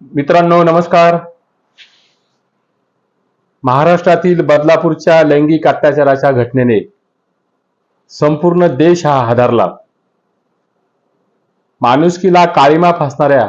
मित्रांनो नमस्कार. महाराष्ट्रातील बदलापूरच्या लैंगिक अत्याचाराच्या घटनेने संपूर्ण देश हा हादरला. माणुसकीला काळीमा फासणाऱ्या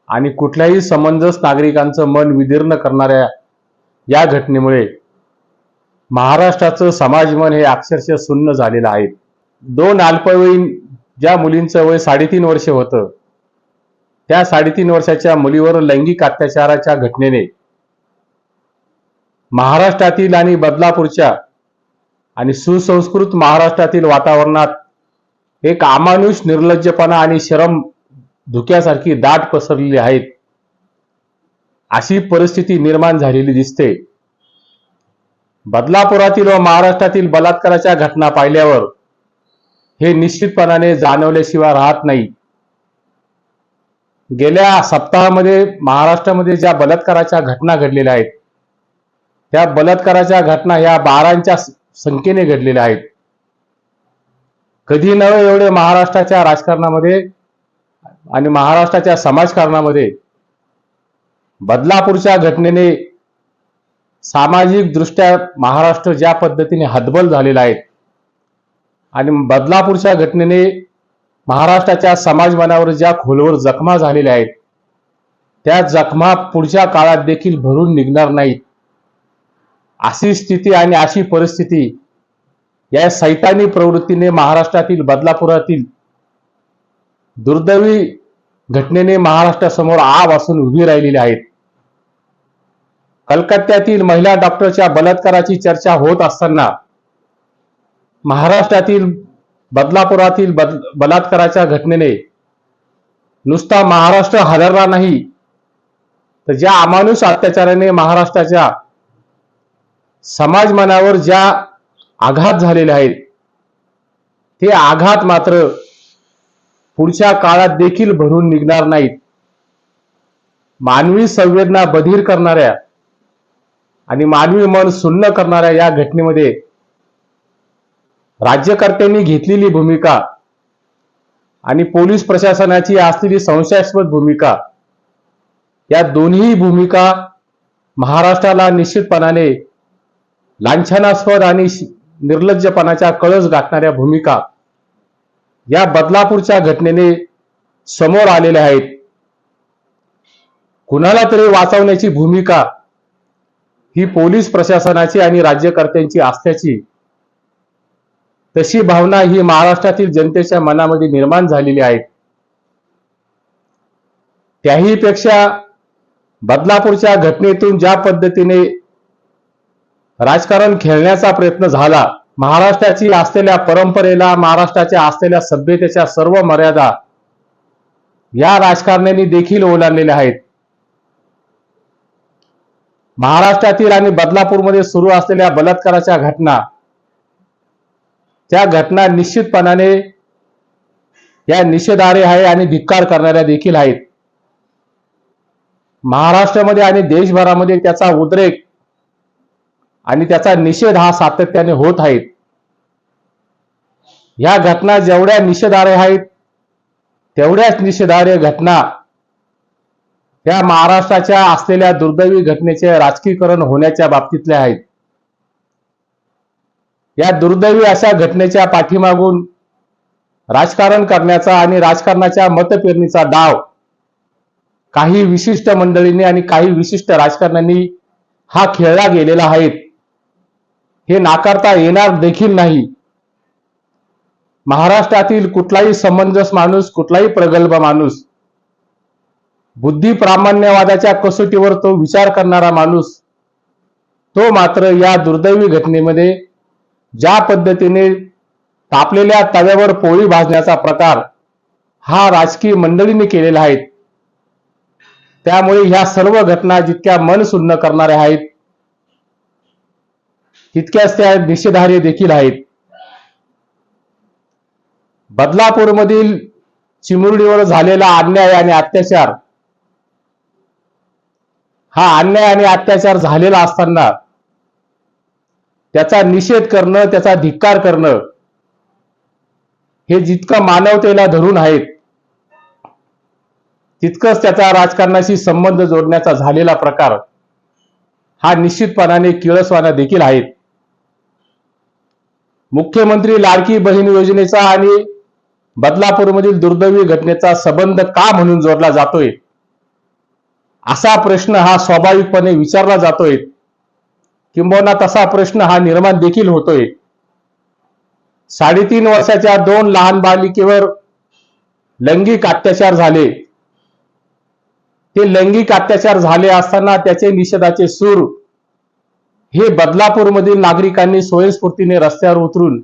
आणि कुठल्याही समंजस नागरिकांचं मन विदीर्ण करणाऱ्या या घटनेमुळे महाराष्ट्राचं समाजमन हे अक्षरशः सुन्न झालेलं आहे. दोन अल्पवयीन ज्या मुलींचं वय 3.5 वर्ष होतं, त्या 3.5 वर्षाच्या मुलीवर लैंगिक अत्याचाराच्या घटनेने महाराष्ट्रातील आणि बदलापूरच्या आणि सुसंस्कृत महाराष्ट्रातील वातावरणात एक अमानुष निर्लज्जपणा आणि शरम धुक्यासारखी दाट पसरलेली आहे, अशी परिस्थिती निर्माण झालेली दिसते. बदलापुरातील व महाराष्ट्रातील बलात्काराच्या घटना पाहिल्यावर हे निश्चितपणाने जाणवल्याशिवाय राहत नाही. गेल्या सप्ताहामध्ये महाराष्ट्रामध्ये ज्या बलात्काराच्या घटना घडलेल्या आहेत, त्या बलात्काराच्या घटना ह्या 12च्या संख्येने घडलेल्या आहेत. कधी नव्हे एवढे महाराष्ट्राच्या राजकारणामध्ये आणि महाराष्ट्राच्या समाजकारणामध्ये बदलापूरच्या घटनेने सामाजिक दृष्ट्या महाराष्ट्र ज्या पद्धतीने हतबल झालेला आहे आणि बदलापूरच्या घटनेने महाराष्ट्राच्या समाजमनावर ज्या खोलवर जखमा झालेल्या आहेत, त्या जखमा पुढच्या काळात देखील भरून निघणार नाहीत, अशी स्थिती आणि अशी परिस्थिती या सैतानी प्रवृत्तीने महाराष्ट्रातील बदलापुरातील दुर्दैवी घटनेने महाराष्ट्रासमोर आ वासून उभी राहिलेली आहेत. कलकत्त्यातील महिला डॉक्टरच्या बलात्काराची चर्चा होत असताना महाराष्ट्रातील बदलापुरातील बलात्काराच्या घटनेने नुसता महाराष्ट्र हादरला नाही, तर ज्या अमानुष अत्याचाराने महाराष्ट्राच्या समाजमनावर ज्या आघात झालेले आहेत, ते आघात मात्र पुढच्या काळात देखील भरून निघणार नाहीत. मानवी संवेदना बधीर करणाऱ्या आणि मानवी मन सुन्न करणाऱ्या या घटनेमध्ये राज्यकर्त्यांनी घेतलेली भूमिका आणि पोलीस प्रशासनाची असलेली संशयास्पद भूमिका, या दोन्ही भूमिका महाराष्ट्राला निश्चितपणाने लांछनास्पद आणि निर्लज्जपणाच्या कळस गाठणाऱ्या भूमिका या बदलापूरच्या घटनेने समोर आलेल्या आहेत. कुणाला तरी वाचवण्याची भूमिका ही पोलीस प्रशासनाची आणि राज्यकर्त्यांची असल्याची तशी भावना ही महाराष्ट्रातील जनतेच्या मनामध्ये निर्माण झालेली आहे. त्याही पेक्षा बदलापूरच्या घटनेतून ज्या पद्धतीने राजकारण खेळण्याचा प्रयत्न झाला, महाराष्ट्राची असलेल्या परंपरेला, महाराष्ट्राच्या असलेल्या सभ्यतेच्या सर्व मर्यादा या राजकारण्यांनी देखील ओलांडलेल्या आहेत. महाराष्ट्रातील आणि बदलापूरमध्ये सुरू असलेल्या बलात्काराच्या घटना, त्या घटना निश्चितपणाने या निषेधार्ह आहे आणि धिक्कार करणाऱ्या देखील आहेत. महाराष्ट्रामध्ये आणि देशभरामध्ये त्याचा उद्रेक आणि त्याचा निषेध हा सातत्याने होत आहे. या घटना जेवढ्या निषेधार्ह आहेत, तेवढ्याच निषेधार्ह घटना या महाराष्ट्राच्या असलेल्या दुर्दैवी घटनेचे राजकीकरण होण्याच्या बाबतीतल्या आहेत. या दुर्दैवी अशा घटनेच्या पाठीमागून राजकारण करण्याचा आणि राजकारणाच्या मतपेरणीचा डाव काही विशिष्ट मंडळींनी आणि काही विशिष्ट राजकारण्यांनी हा खेळला गेलेला आहे, हे नाकारता येणार देखील नाही. महाराष्ट्रातील कुठलाही समंजस माणूस, कुठलाही प्रगल्भ माणूस, बुद्धी प्रामाण्यवादाच्या कसोटीवर तो विचार करणारा माणूस, तो मात्र या दुर्दैवी घटनेमध्ये ज्या पद्धतीने तापलेल्या तव्यावर पोळी भाजण्याचा प्रकार हा राजकीय मंडळींनी केलेला आहे, त्यामुळे ह्या सर्व घटना जितक्या मन सुन्न करणाऱ्या आहेत, तितक्याच त्या निषेधार्ह देखील आहेत. बदलापूरमधील चिमुरडीवर झालेला अन्याय आणि अत्याचार, हा अन्याय आणि अत्याचार झालेला असताना त्याचा निषेध करणं, त्याचा धिक्कार करणं, हे जितकं मानवतेला धरून आहेत तितकंच त्याचा राजकारणाशी संबंध जोडण्याचा झालेला प्रकार हा निश्चितपणाने किळसवाना देखील आहे. मुख्यमंत्री लाडकी बहीण योजनेचा आणि बदलापूरमधील दुर्दैवी घटनेचा संबंध का म्हणून जोडला जातोय, असा प्रश्न हा स्वाभाविकपणे विचारला जातोय. किंबहुना तसा प्रश्न हा निर्माण देखील होतोय. 3.5 वर्षाच्या 2 लहान बालिकेवर लैंगिक अत्याचार झाले. ते लैंगिक अत्याचार झाले असताना त्याचे निषेधाचे सूर हे बदलापूरमधील नागरिकांनी स्वयंस्फूर्तीने रस्त्यावर उतरून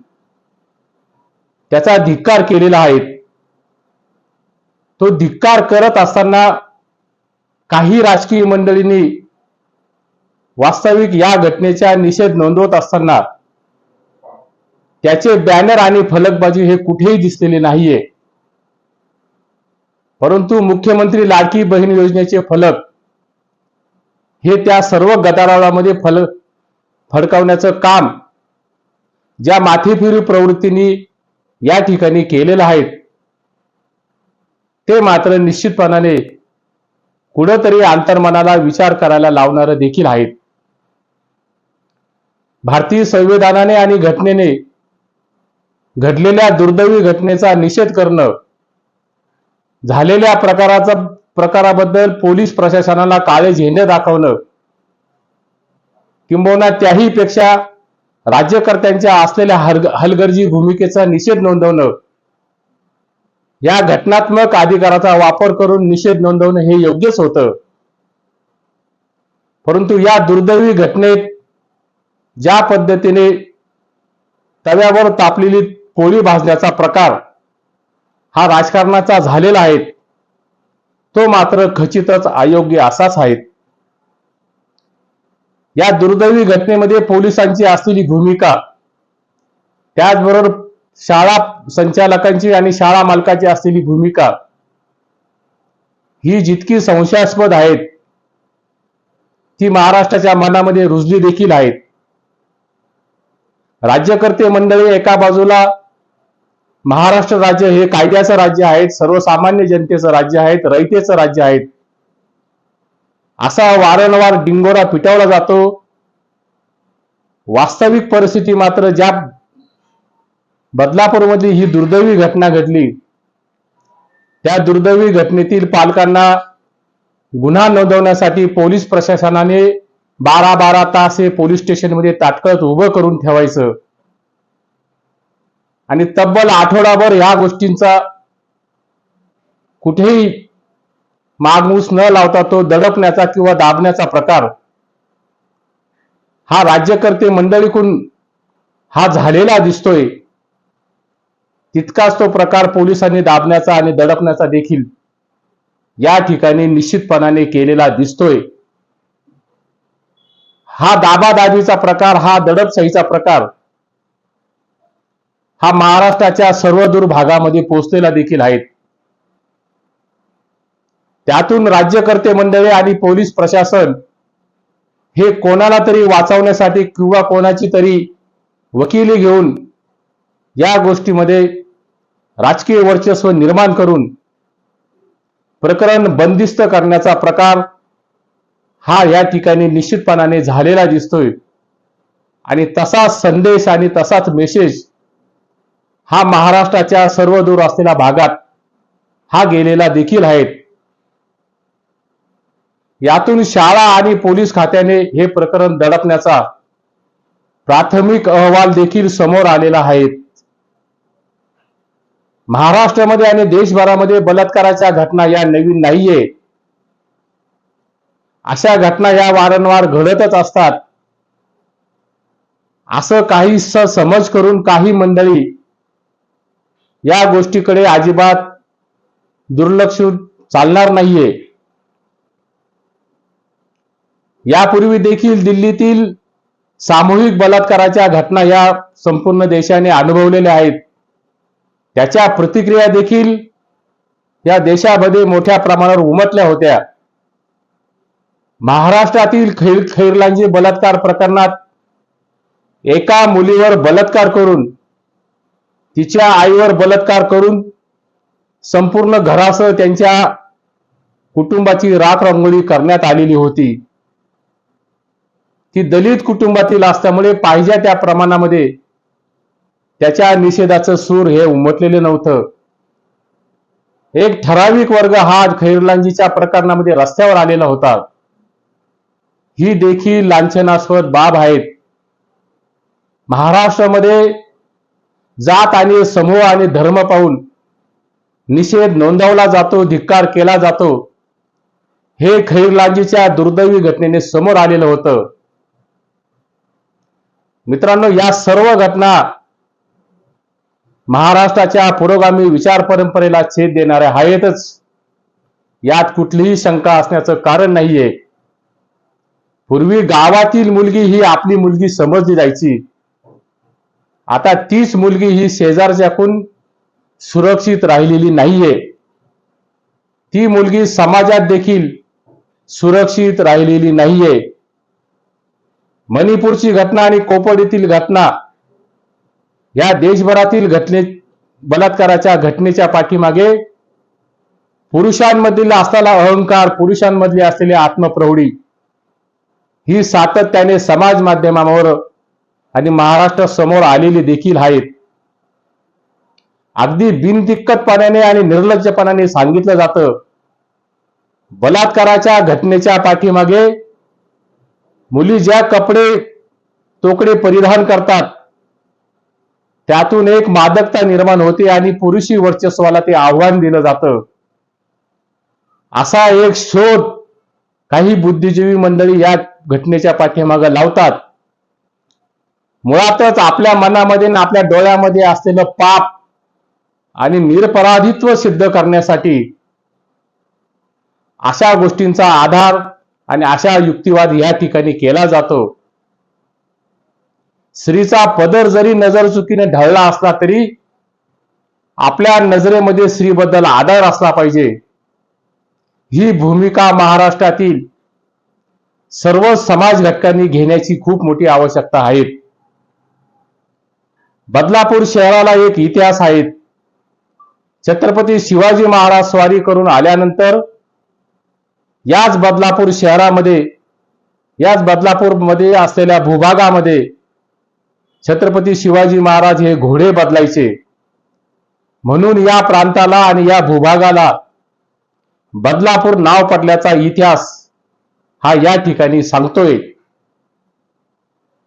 त्याचा धिक्कार केलेला आहे. तो धिक्कार करत असताना काही राजकीय मंडळींनी वास्तविक या घटनेचा निषेध नोंदवत असताना त्याचे बॅनर आणि फलकबाजी हे कुठेही दिसलेले नाहीये. परंतु मुख्यमंत्री लाडकी बहीण योजनेचे फलक हे त्या सर्व गदारोळामध्ये फडकवण्याचं काम ज्या माथेफिरू प्रवृत्तींनी या ठिकाणी केलेलं आहे, ते मात्र निश्चितपणाने कुठंतरी अंतर्मनाला विचार करायला लावणारं देखील आहे. भारतीय संविधानाने आणि घटनेने घडलेल्या दुर्दैवी घटनेचा निषेध करणं, झालेल्या प्रकाराबद्दल पोलीस प्रशासनाला काळे झेंडे दाखवणं, किंबहुना त्याही पेक्षा राज्यकर्त्यांच्या असलेल्या हलगर्जी भूमिकेचा निषेध नोंदवणं, या घटनात्मक अधिकाराचा वापर करून निषेध नोंदवणं हे योग्यच होतं. परंतु या दुर्दैवी घटनेत ज्या पद्धतीने तव्यावर तापलेली पोळी भाजण्याचा प्रकार हा राजकारणाचा झालेला आहे, तो मात्र खचितच अयोग्य असाच आहे. या दुर्दैवी घटनेमध्ये पोलिसांची असलेली भूमिका, त्याचबरोबर शाळा संचालकांची आणि शाळा मालकाची असलेली भूमिका ही जितकी संशयास्पद आहे, ती महाराष्ट्राच्या मनामध्ये रुजली देखील आहेत. राज्यकर्ते मंडळी एका बाजूला महाराष्ट्र राज्य हे कायद्याचं राज्य आहे, सर्वसामान्य जनतेचं राज्य आहे, रयतेचं राज्य आहे, असा वारंवार डिंगोरा पिटवला जातो. वास्तविक परिस्थिती मात्र ज्या बदलापूरमधली ही दुर्दैवी घटना घडली, त्या दुर्दैवी घटनेतील पालकांना गुन्हा नोंदवण्यासाठी पोलीस प्रशासनाने 12 तास हे पोलीस स्टेशनमध्ये ताटकळत उभं करून ठेवायचं आणि तब्बल आठवडाभर या गोष्टींचा कुठेही मागमूस न लावता तो दडपण्याचा किंवा दाबण्याचा प्रकार हा राज्यकर्ते मंडळीकडून हा झालेला दिसतोय. तितकाच तो प्रकार पोलिसांनी दाबण्याचा आणि दडपण्याचा देखील या ठिकाणी निश्चितपणाने केलेला दिसतोय. हा दाबादाबीचा प्रकार, हा दडपशाहीचा प्रकार हा महाराष्ट्राच्या सर्वदूर भागामध्ये पोहोचलेला देखील आहे. त्यातून राज्यकर्ते मंडळी आणि पोलीस प्रशासन हे कोणाला तरी वाचवण्यासाठी किंवा कोणाची तरी वकिली घेऊन या गोष्टीमध्ये राजकीय वर्चस्व निर्माण करून प्रकरण बंदिस्त करण्याचा प्रकार हा या ठिकाणी निश्चितपणाने झालेला दिसतोय. आणि तसाच संदेश आणि तसाच मेसेज हा महाराष्ट्राच्या सर्वदूर असलेल्या भागात हा गेलेला देखील आहे. यातून शाळा आणि पोलीस खात्याने हे प्रकरण दडपण्याचा प्राथमिक अहवाल देखील समोर आलेला आहे. महाराष्ट्रामध्ये आणि देशभरामध्ये बलात्काराच्या घटना या नवीन नाहीये. अशा घटना या वारंवार घडतच असतात. असं काही समज करून काही मंडळी या गोष्टीकडे अजिबात दुर्लक्ष चालणार नाहीये. यापूर्वी देखील दिल्लीतील सामूहिक बलात्काराच्या घटना या संपूर्ण देशाने अनुभवलेल्या आहेत. त्याच्या प्रतिक्रिया देखील या देशामध्ये मोठ्या प्रमाणावर उमटल्या होत्या. महाराष्ट्रातील खैरलांजी बलात्कार प्रकरणात एका मुलीवर बलात्कार करून, तिच्या आईवर बलात्कार करून संपूर्ण घरासह त्यांच्या कुटुंबाची राखरंगोळी करण्यात आलेली होती. ती दलित कुटुंबातील असल्यामुळे पाहिजे त्या प्रमाणामध्ये त्याच्या निषेधाचं सूर हे उमटलेले नव्हतं. एक ठराविक वर्ग हा खैरलांजीच्या प्रकरणामध्ये रस्त्यावर आलेला होता. ही देखील लांछनास्पद बाब आहेत. महाराष्ट्रामध्ये जात आणि समूह आणि धर्म पाहून निषेध नोंदवला जातो, धिक्कार केला जातो. हे खैरलांजीच्या दुर्दैवी घटनेने समोर आलेलं होतं. मित्रांनो, या सर्व घटना महाराष्ट्राच्या पुरोगामी विचार परंपरेला छेद देणाऱ्या आहेतच. यात कुठलीही शंका असण्याचं कारण नाहीये. पूर्वी गावातील मुलगी ही आपली मुलगी समजली जायची. आता तीच मुलगी ही शेजारच्याकडून सुरक्षित राहिलेली नाहीये. ती मुलगी समाजात देखील सुरक्षित राहिलेली नाहीये. मणिपूरची घटना आणि कोपडीतील घटना या देशभरातील बलात्काराच्या घटनेच्या पाठीमागे पुरुषांमधील असलेला अहंकार, पुरुषांमधली असलेली आत्मप्रौढी ही सातत्याने समाज माध्यमावर आणि महाराष्ट्र समोर आलेली देखील आहेत. अगदी बिनदिक्कतपणाने आणि निर्लज्जपणाने सांगितलं जातं, बलात्काराच्या घटनेच्या पाठीमागे मुली ज्या तोकडे परिधान करतात त्यातून एक मादकता निर्माण होते आणि पुरुषी वर्चस्वाला ते आव्हान दिलं जातं. असा एक शोध काही बुद्धिजीवी मंडळी या घटनेच्या पाठीमागे लावतात. मुळातच आपल्या मनामध्ये आणि आपल्या डोळ्यामध्ये असलेलं पाप आणि निरपराधित्व सिद्ध करण्यासाठी अशा गोष्टींचा आधार आणि अशा युक्तिवाद या ठिकाणी केला जातो. स्त्रीचा पदर जरी नजर चुकीने ढळला असला तरी आपल्या नजरेमध्ये स्त्रीबद्दल आदर असला पाहिजे. ही भूमिका महाराष्ट्रातील सर्व समाज घटकांनी घेण्याची खूप मोठी आवश्यकता आहे. बदलापूर शहराला एक इतिहास आहे. छत्रपती शिवाजी महाराज स्वारी करून आल्यानंतर याच बदलापूरमध्ये असलेल्या भूभागामध्ये छत्रपती शिवाजी महाराज हे घोडे बदलायचे. म्हणून या प्रांताला आणि या भूभागाला बदलापूर नाव पडल्याचा इतिहास हा या ठिकाणी सांगतोय.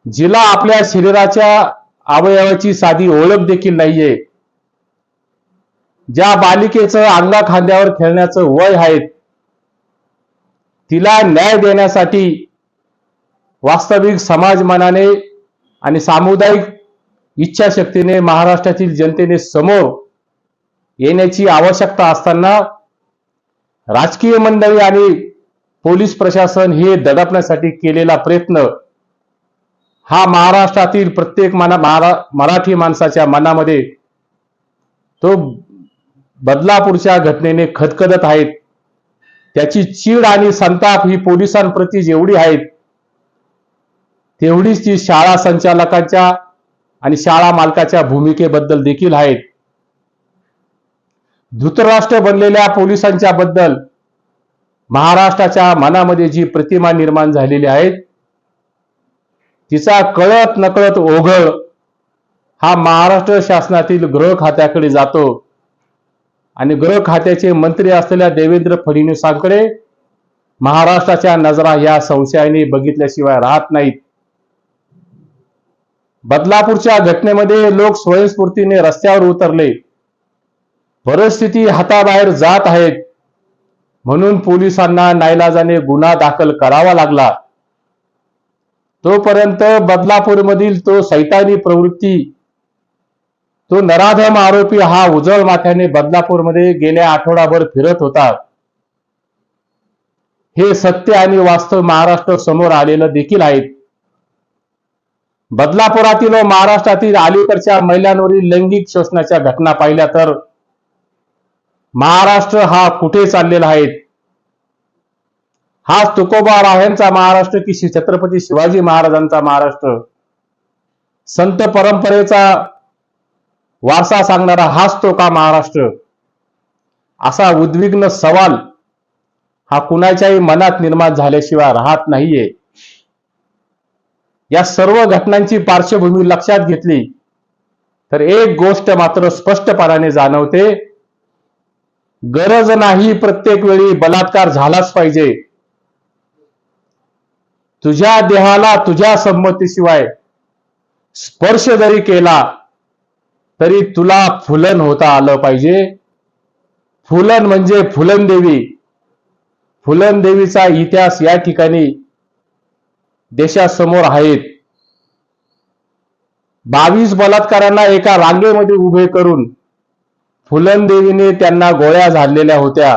जिला आपल्या शरीराच्या अवयवाची साधी ओळख देखील नाहीये, ज्या बालिकेचं अंगा खांद्यावर खेळण्याचं वय आहे, तिला न्याय देण्यासाठी वास्तविक समाज मनाने आणि सामुदायिक इच्छाशक्तीने महाराष्ट्रातील जनतेने समोर येण्याची आवश्यकता असताना राजकीय मंडळी आणि पोलीस प्रशासन हे दडपण्यासाठी केलेला प्रयत्न हा महाराष्ट्रातील प्रत्येक मराठी माणसाच्या मनामध्ये तो बदलापूरच्या घटनेने खदखदत आहेत. त्याची चीड आणि संताप ही पोलिसांप्रती जेवढी आहेत तेवढीच ती शाळा संचालकांच्या आणि शाळा मालकाच्या भूमिकेबद्दल देखील आहेत. धृतराष्ट्र बनलेल्या पोलिसांच्या बद्दल महाराष्ट्राच्या मनामध्ये जी प्रतिमा निर्माण झालेली आहे तिचा कळत नकळत ओघळ हा महाराष्ट्र शासनातील गृह खात्याकडे जातो आणि गृह खात्याचे मंत्री असलेल्या देवेंद्र फडणवीसांकडे महाराष्ट्राच्या नजरा या संशयाने बघितल्याशिवाय राहत नाहीत. बदलापूरच्या घटनेमध्ये लोक स्वयंस्फूर्तीने रस्त्यावर उतरले. परिस्थिती हाताबाहेर जात आहेत म्हणून पोलिसांना नाईलाजाने गुन्हा दाखल करावा लागला. तोपर्यंत बदलापूरमधील तो सैतानी प्रवृत्ती, तो नराधम आरोपी हा उजळ माथ्याने बदलापूरमध्ये गेल्या आठवडाभर फिरत होता. हे सत्य आणि वास्तव महाराष्ट्र समोर आलेलं देखील आहे. बदलापुरातील व महाराष्ट्रातील अलीकडच्या महिलांवरील लैंगिक शोषणाच्या घटना पाहिल्या तर महाराष्ट्र हा कुठे चाललेला आहे? हा तुकोबा रायांचा महाराष्ट्र की छत्रपती शिवाजी महाराजांचा महाराष्ट्र? संत परंपरेचा वारसा सांगणारा हाच तो का महाराष्ट्र? असा उद्विग्न सवाल हा कुणाच्याही मनात निर्माण झाल्याशिवाय राहत नाहीये. या सर्व घटनांची पार्श्वभूमी लक्षात घेतली तर एक गोष्ट मात्र स्पष्टपणाने जाणवते, गरज नाही प्रत्येक वेळी बलात्कार झालाच पाहिजे. तुझ्या देहाला तुझ्या संमतीशिवाय स्पर्श जरी केला तरी तुला फुलन होता आलं पाहिजे. फुलन म्हणजे फुलनदेवी. फुलनदेवीचा इतिहास या ठिकाणी देशासमोर आहेत. 22 बलात्कारांना एका रांगेमध्ये उभे करून फुलनदेवीने त्यांना गोळ्या झाडलेल्या होत्या.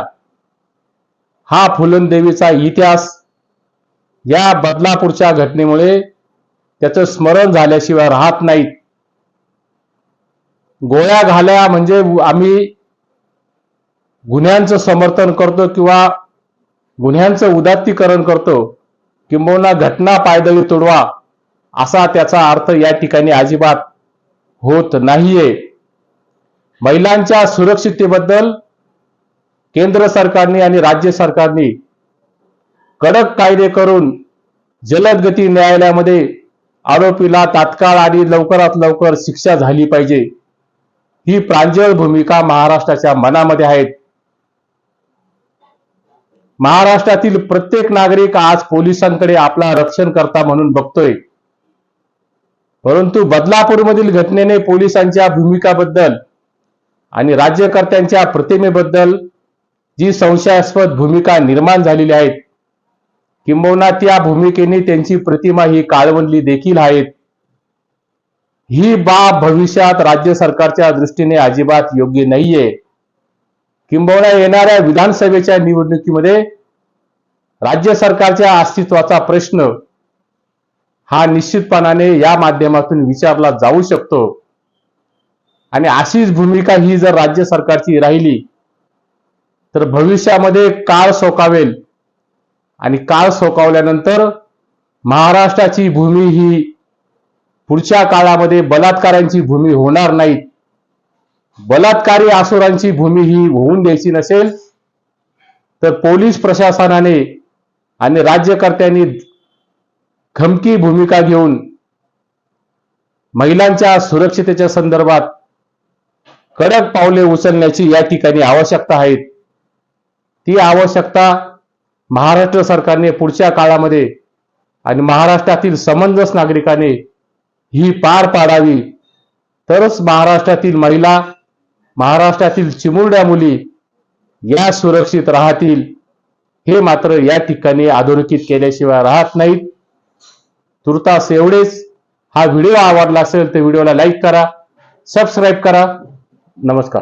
हा फुलनदेवीचा इतिहास या बदलापूरच्या घटनेमुळे त्याचं स्मरण झाल्याशिवाय राहत नाहीत. गोळ्या घाल्या म्हणजे आम्ही गुन्ह्यांचं समर्थन करतो किंवा गुन्ह्यांचं उदात्तीकरण करतो, किंबहुना घटना पायदळी तुडवा असा त्याचा अर्थ या ठिकाणी अजिबात होत नाहीये. महिलांच्या सुरक्षिततेबद्दल केंद्र सरकारने आणि राज्य सरकारने कडक कायदे करून जलद गती न्यायालयामध्ये आरोपीला तात्काळ आणि लवकरात लवकर शिक्षा झाली पाहिजे. ही प्रांजळ भूमिका महाराष्ट्राच्या मनामध्ये आहेत. महाराष्ट्रातील प्रत्येक नागरिक आज पोलिसांकडे आपला रक्षणकर्ता म्हणून बघतोय. परंतु बदलापूरमधील घटनेने पोलिसांच्या भूमिकाबद्दल आणि राज्यकर्त्यांच्या प्रतिमेबद्दल जी संशयास्पद भूमिका निर्माण झालेली आहे, किंबहुना त्या भूमिकेने त्यांची प्रतिमा ही काळवंडली देखील आहेत. ही बाब भविष्यात राज्य सरकारच्या दृष्टीने अजिबात योग्य नाहीये. किंबहुना येणाऱ्या विधानसभेच्या निवडणुकीमध्ये राज्य सरकारच्या अस्तित्वाचा प्रश्न हा निश्चितपणाने या माध्यमातून विचारला जाऊ शकतो. आणि अशीच भूमिका ही जर राज्य सरकारची राहिली तर भविष्यामध्ये काळ सोकावेल आणि काळ सोकावल्यानंतर महाराष्ट्राची भूमी ही पुढच्या काळामध्ये बलात्कारांची भूमी होणार नाही. बलात्कारी असुरांची भूमी ही होऊन द्यायची नसेल तर पोलीस प्रशासनाने आणि राज्यकर्त्यांनी खमकी भूमिका घेऊन महिलांच्या सुरक्षिततेच्या संदर्भात कडक पावले उचलण्याची या ठिकाणी आवश्यकता आहे. ती आवश्यकता महाराष्ट्र सरकारने पुढच्या काळामध्ये आणि महाराष्ट्रातील समंजस नागरिकाने ही पार पाडावी. तरच महाराष्ट्रातील महिला, महाराष्ट्रातील चिमुरड्या मुली या सुरक्षित राहतील. हे मात्र या ठिकाणी अधोरेखित केल्याशिवाय राहत नाहीत. तुर्तास एवढेच. हा व्हिडिओ आवडला असेल तर व्हिडिओला लाईक करा, सबस्क्राईब करा. नमस्कार.